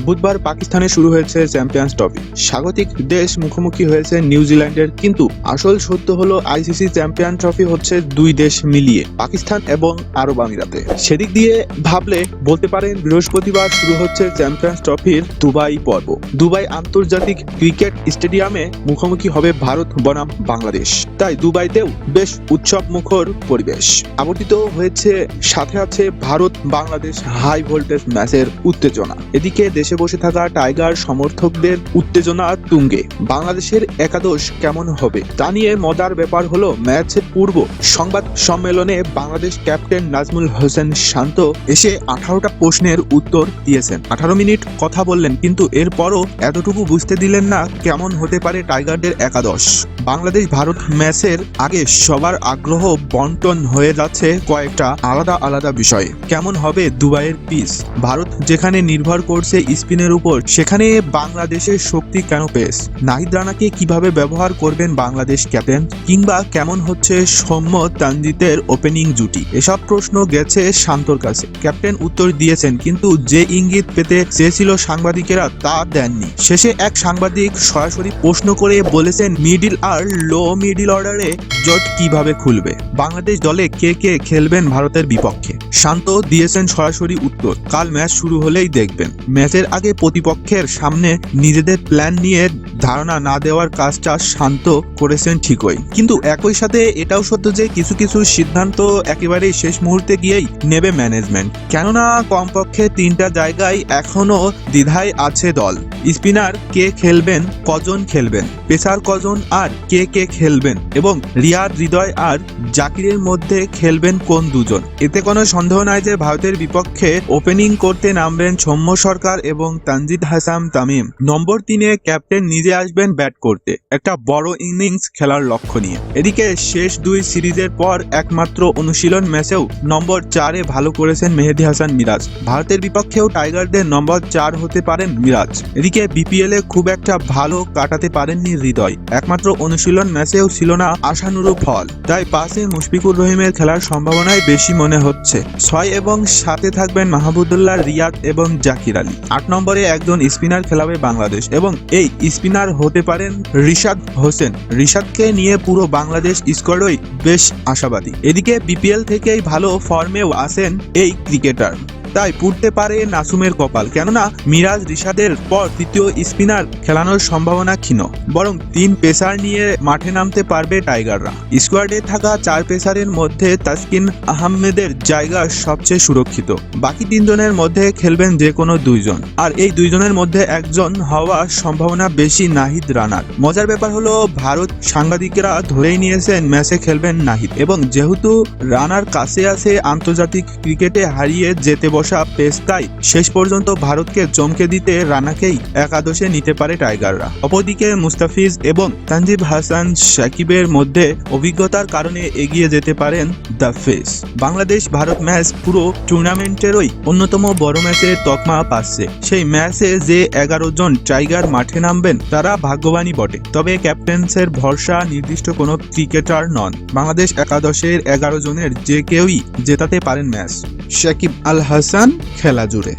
বুধবার পাকিস্তানে শুরু হয়েছে চ্যাম্পিয়ন্স ট্রফি। স্বাগতিক দেশ মুখোমুখি হয়েছে নিউজিল্যান্ডের, কিন্তু আসল সত্য হলো আইসিসি চ্যাম্পিয়ন ট্রফি হচ্ছে দুই দেশ মিলিয়ে, পাকিস্তান এবং আরব আমিরাতে। সেদিক দিয়ে ভাবলে বলতে পারেন বৃহস্পতিবার শুরু হচ্ছে চ্যাম্পিয়ন্স ট্রফির দুবাই পর্ব। দুবাই আন্তর্জাতিক ক্রিকেট স্টেডিয়ামে মুখোমুখি হবে ভারত বনাম বাংলাদেশ, তাই দুবাইতেও বেশ উৎসব মুখর পরিবেশ আবর্তিত হয়েছে। সাথে আছে ভারত বাংলাদেশ হাই ভোল্টেজ ম্যাচের উত্তেজনা। এদিকে দেশে বসে থাকা টাইগার সমর্থকদের উত্তেজনা তুঙ্গে। বাংলাদেশের একাদশ কেমন হবে তা নিয়ে মজার ব্যাপার হলো, ম্যাচের পূর্ব সংবাদ সম্মেলনে বাংলাদেশ ক্যাপ্টেন নাজমুল হোসেন শান্ত এসে 18টা প্রশ্নের উত্তর দিয়েছেন। 18 মিনিট কথা বললেন, কিন্তু এরপরও এতটুকু বুঝতে দিলেন না কেমন হতে পারে টাইগারদের একাদশ। বাংলাদেশ ভারত ম্যাচের আগে সবার আগ্রহ বন্টন হয়ে যাচ্ছে কয়েকটা আলাদা আলাদা বিষয়ে। কেমন হবে দুবাইয়ের পিচ? ভারত যেখানে নির্ভর করছে স্পিনের উপর, সেখানে বাংলাদেশের শক্তি কেন পেস? নাহিদ রানাকে কিভাবে ব্যবহার করবেন বাংলাদেশ ক্যাপ্টেন? কিংবা কেমন হচ্ছে সৌম্য তানজিতের ওপেনিং জুটি? এসব প্রশ্ন গেছে শান্তর কাছে। ক্যাপ্টেন উত্তর দিয়েছেন, কিন্তু যে ইঙ্গিত পেতে চেয়েছিল সাংবাদিকেরা তা দেননি। শেষে এক সাংবাদিক সরাসরি প্রশ্ন করে বলেছেন, মিডল আর লো মিডল অর্ডারে জট কিভাবে খুলবে? বাংলাদেশ দলে কে কে খেলবেন ভারতের বিপক্ষে? শান্ত দিয়েছেন সরাসরি উত্তর, কাল ম্যাচ শুরু হলেই দেখবেন। ম্যাচের আগে প্রতিপক্ষের সামনে নিজেদের প্ল্যান নিয়ে ধারণা না দেওয়ার কাজটা শান্ত করেছেন ঠিকই, কিন্তু একই সাথে এটাও সত্য যে কিছু কিছু সিদ্ধান্ত একেবারেই শেষ মুহূর্তে গিয়েই নেবে ম্যানেজমেন্ট। কেননা কমপক্ষে 3টা জায়গায় এখনো দ্বিধায় আছে দল। স্পিনার কে খেলবেন, কজন খেলবেন, পেসার কজন আর কে কে খেলবেন, এবং রিয়াদ, হৃদয় আর জাকিরের মধ্যে খেলবেন কোন দুজন। এতে কোনো সন্দেহ নাই যে ভারতের বিপক্ষে ওপেনিং করতে নামবেন সৌম্য সরকার এবং তানজিদ হাসান তামিম। নম্বর 3-এ ক্যাপ্টেন নিজে আসবেন ব্যাট করতে, একটা বড় ইনিংস খেলার লক্ষ্য নিয়ে। এদিকে শেষ 2 সিরিজের পর একমাত্র অনুশীলন ম্যাচেও নম্বর 4-এ ভালো করেছেন মেহেদী হাসান মিরাজ। ভারতের বিপক্ষেও টাইগারদের নম্বর 4 হতে পারেন মিরাজ। এদিকে বিপিএল এ খুব একটা ভালো কাটাতে পারেননি হৃদয়, একমাত্র অনুশীলন ম্যাচেও ছিল না আশানুরূপ ফল। তাই 5-এ মুশফিকুর রহিমের খেলার সম্ভাবনাই বেশি মনে হচ্ছে। 6 এবং 7-এ থাকবেন মাহমুদুল্লাহ, রিয়াদ এবং জাকির আলী। 8 নম্বরে একজন স্পিনার খেলাবে বাংলাদেশ, এবং এই স্পিনার হতে পারেন রিশাদ হোসেন। রিশাদকে নিয়ে পুরো বাংলাদেশ স্কোয়াডই বেশ আশাবাদী। এদিকে বিপিএল থেকেই ভালো ফর্মেও আছেন এই ক্রিকেটার, তাই পুড়তে পারে নাসুমের কপাল। কেননা মিরাজ, রিশাদের পর তৃতীয় স্পিনার খেলানোর সম্ভাবনা ক্ষীণ। বরং 3 পেসার নিয়ে মাঠে নামতে পারবে টাইগাররা। স্কোয়াডে থাকা 4 পেসারের মধ্যে তাসকিন আহমেদের জায়গা সবচেয়ে সুরক্ষিত। বাকি 3 জনের মধ্যে খেলবেন যে কোনো 2 জন, আর এই 2 জনের মধ্যে একজন হওয়ার সম্ভাবনা বেশি নাহিদ রানার। মজার ব্যাপার হলো, ভারত সাংবাদিকেরা ধরেই নিয়েছেন ম্যাচে খেলবেন নাহিদ, এবং যেহেতু রানার কাছে আছে আন্তর্জাতিক ক্রিকেটে হারিয়ে যেতে বসা পেস, তাই শেষ পর্যন্ত ভারতকে চমকে দিতে রানাকেই একাদশে নিতে পারে টাইগাররা। অপরদিকে মুস্তাফিজ এবং তানজিদ হাসান সাকিবের মধ্যে অভিজ্ঞতার কারণে এগিয়ে যেতে পারেন the face. Bangladesh Bharat match পুরো টুর্নামেন্টেরই অন্যতম বড় ম্যাচের তকমা পাচ্ছে। সেই ম্যাচে যে 11 জন টাইগার মাঠে নামবেন তারা ভাগ্যবানই বটে, তবে ক্যাপ্টেন্সের ভরসা নির্দিষ্ট কোনো ক্রিকেটার নন। বাংলাদেশ একাদশের 11 জনের যে কেউই জেতাতে পারেন ম্যাচ। সাকিব আল হাসান খেলা জুড়ে।